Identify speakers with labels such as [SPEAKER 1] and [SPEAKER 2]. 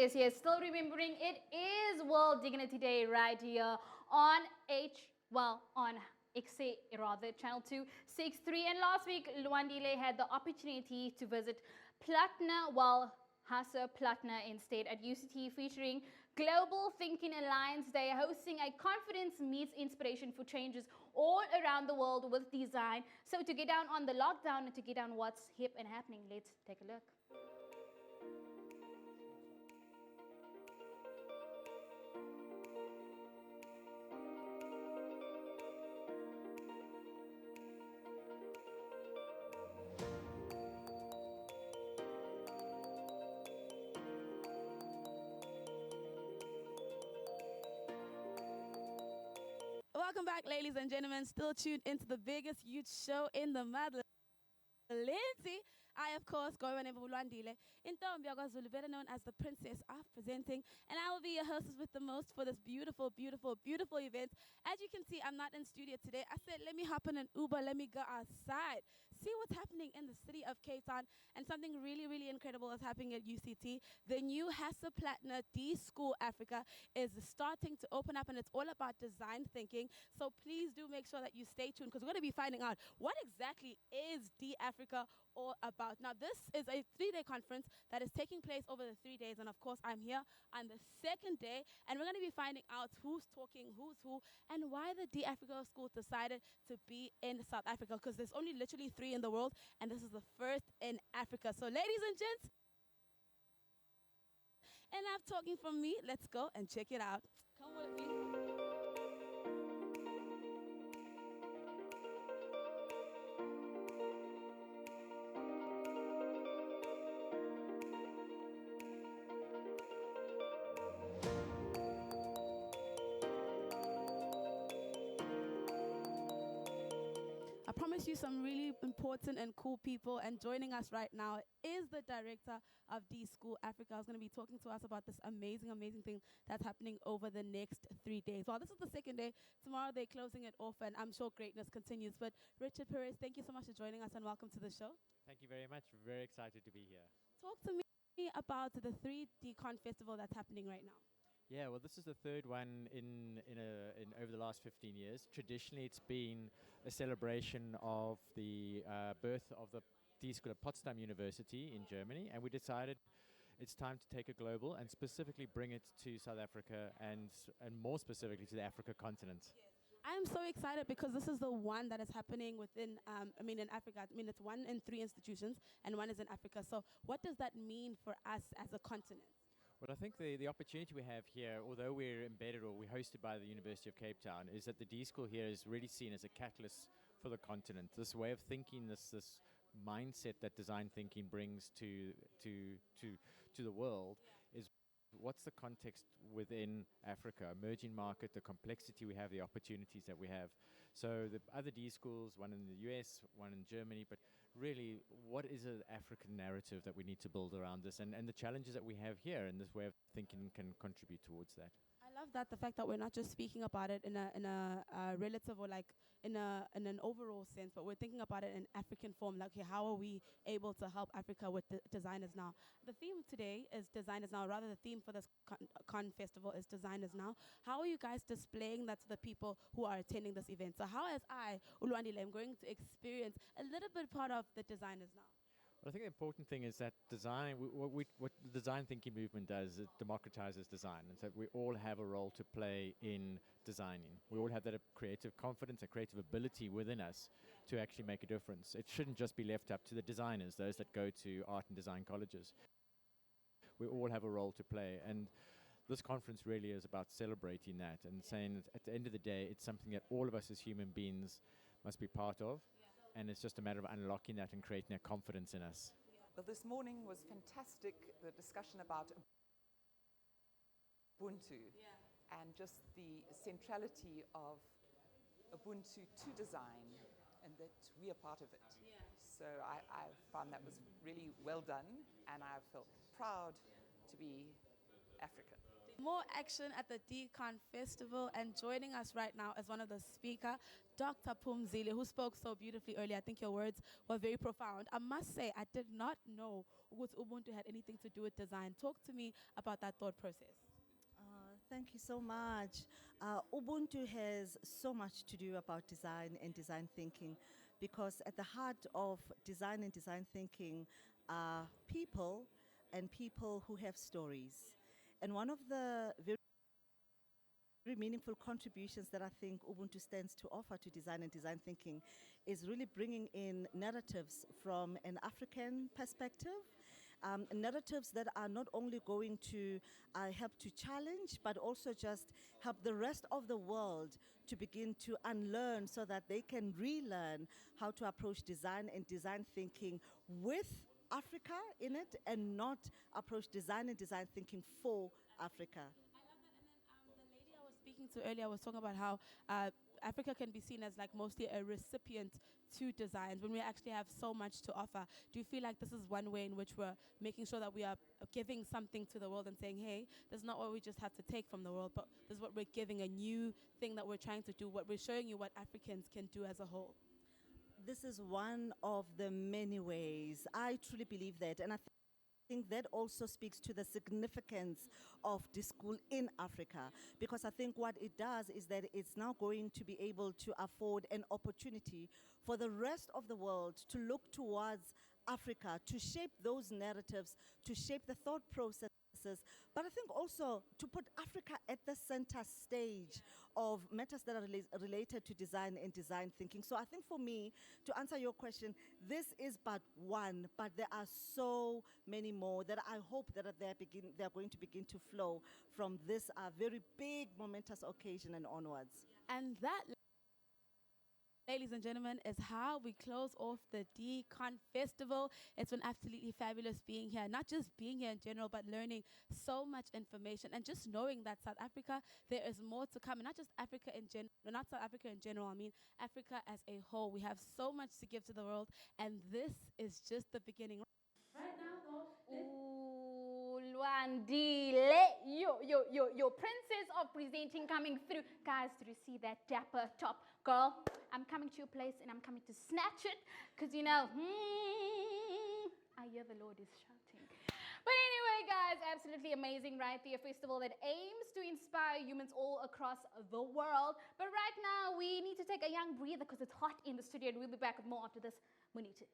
[SPEAKER 1] Yes, yes. Still remembering it is World Dignity Day right here on on EKSE, rather, Channel 263. And last week, Luandile had the opportunity to visit Plattner, Hassa Plattner instead at UCT, featuring Global Thinking Alliance. They are hosting a confidence meets inspiration for changes all around the world with design. So to get down on the lockdown and to get down what's hip and happening, let's take a look.
[SPEAKER 2] Welcome back, ladies and gentlemen. Still tuned into the biggest youth show in the motherland. Lindsay, I, of course, go by the name of Luandile, Intombi Zulu, better known as the Princess of Presenting, and I will be your hostess with the most for this beautiful, beautiful, beautiful event. As you can see, I'm not in studio today. I said, let me hop in an Uber, let me go outside, see what's happening in the city of Cape Town, and something really, really incredible is happening at UCT. The new Hassa Plattner D School Africa is starting to open up, and it's all about design thinking. So please do make sure that you stay tuned, because we're going to be finding out what exactly is D Africa all about. Now, this is a 3-day conference that is taking place over the 3 days, and of course, I'm here on the second day, and we're going to be finding out who's talking, who's who, and why the D Africa School decided to be in South Africa, because there's only literally 3 in the world, and this is the first in Africa. So, ladies and gents, enough talking from me. Let's go and check it out. Come with me. I promise you some really important and cool people, and joining us right now is the director of D School Africa, who's going to be talking to us about this amazing, amazing thing that's happening over the next 3 days. Well, this is the second day. Tomorrow they're closing it off, and I'm sure greatness continues. But Richard Perez, thank you so much for joining us, and welcome to the show.
[SPEAKER 3] Thank you very much. We're very excited to be here.
[SPEAKER 2] Talk to me about the 3D Con Festival that's happening right now.
[SPEAKER 3] Yeah, well, this is the third one in over the last 15 years. Traditionally, it's been a celebration of the birth of the D School at Potsdam University in Germany, and we decided it's time to take it global and specifically bring it to South Africa and more specifically to the Africa continent.
[SPEAKER 2] Yes. I'm so excited because this is the one that is happening within, in Africa. It's 1 in 3 institutions, and 1 is in Africa. So what does that mean for us as a continent?
[SPEAKER 3] Well, I think the opportunity we have here, although we're embedded or we're hosted by the University of Cape Town, is that the D School here is really seen as a catalyst for the continent. This way of thinking, this mindset that design thinking brings to the world is what's the context within Africa, emerging market, the complexity we have, the opportunities that we have. So the other D schools, one in the US, one in Germany, but really what is an African narrative that we need to build around this, and the challenges that we have here and this way of thinking can contribute towards that.
[SPEAKER 2] I love that, the fact that we're not just speaking about it in a relative or like in an overall sense, but we're thinking about it in African form. Like, okay, how are we able to help Africa with designers now? The theme today is designers now. Rather, the theme for this con festival is designers now. How are you guys displaying that to the people who are attending this event? So how, as I, Uluandile, am going to experience a little bit part of the designers now?
[SPEAKER 3] Well, I think the important thing is that design, what the design thinking movement does, it democratizes design. And so we all have a role to play in designing. We all have that creative confidence, a creative ability within us to actually make a difference. It shouldn't just be left up to the designers, those that go to art and design colleges. We all have a role to play. And this conference really is about celebrating that and saying that at the end of the day, it's something that all of us as human beings must be part of. And it's just a matter of unlocking that and creating that confidence in us.
[SPEAKER 4] Well, this morning was fantastic, the discussion about Ubuntu and just the centrality of Ubuntu to design, and that we are part of it. So I found that was really well done, and I felt proud to be African.
[SPEAKER 2] more action at the Decon Festival, and joining us right now as one of the speaker, Dr. Phumzile, who spoke so beautifully earlier. I think your words were very profound. I must say, I did not know Ubuntu had anything to do with design. Talk to me about that thought process.
[SPEAKER 5] Thank you so much. Ubuntu has so much to do about design and design thinking, because at the heart of design and design thinking are people and people who have stories. And one of the very meaningful contributions that I think Ubuntu stands to offer to design and design thinking is really bringing in narratives from an African perspective. Narratives that are not only going to help to challenge, but also just help the rest of the world to begin to unlearn so that they can relearn how to approach design and design thinking with Africa in it, and not approach design and design thinking for Africa.
[SPEAKER 2] I love that. And then the lady I was speaking to earlier was talking about how Africa can be seen as like mostly a recipient to designs when we actually have so much to offer. Do you feel like this is one way in which we're making sure that we are giving something to the world and saying, hey, this is not what we just have to take from the world, but this is what we're giving, a new thing that we're trying to do, what we're showing you what Africans can do as a whole?
[SPEAKER 5] This is one of the many ways. I truly believe that. And I think that also speaks to the significance of this school in Africa, because I think what it does is that it's now going to be able to afford an opportunity for the rest of the world to look towards Africa, to shape those narratives, to shape the thought processes, but I think also to put Africa at the center stage of matters that are related to design and design thinking. So I think for me, to answer your question, this is but one, but there are so many more that I hope that they're going to begin to flow from this very big, momentous occasion and onwards.
[SPEAKER 2] And that, ladies and gentlemen, is how we close off the Decon Festival. It's been absolutely fabulous being here, not just being here in general, but learning so much information and just knowing that South Africa, there is more to come. And not just Africa in general, not South Africa in general, I mean Africa as a whole. We have so much to give to the world, and this is just the beginning. Right now, though,
[SPEAKER 1] Lwandile, your princess of presenting coming through. Guys, did you see that dapper top girl? I'm coming to your place and I'm coming to snatch it, because you know, I hear the Lord is shouting. But anyway, guys, absolutely amazing, right? The festival that aims to inspire humans all across the world. But right now, we need to take a young breather because it's hot in the studio, and we'll be back with more after this. We need to.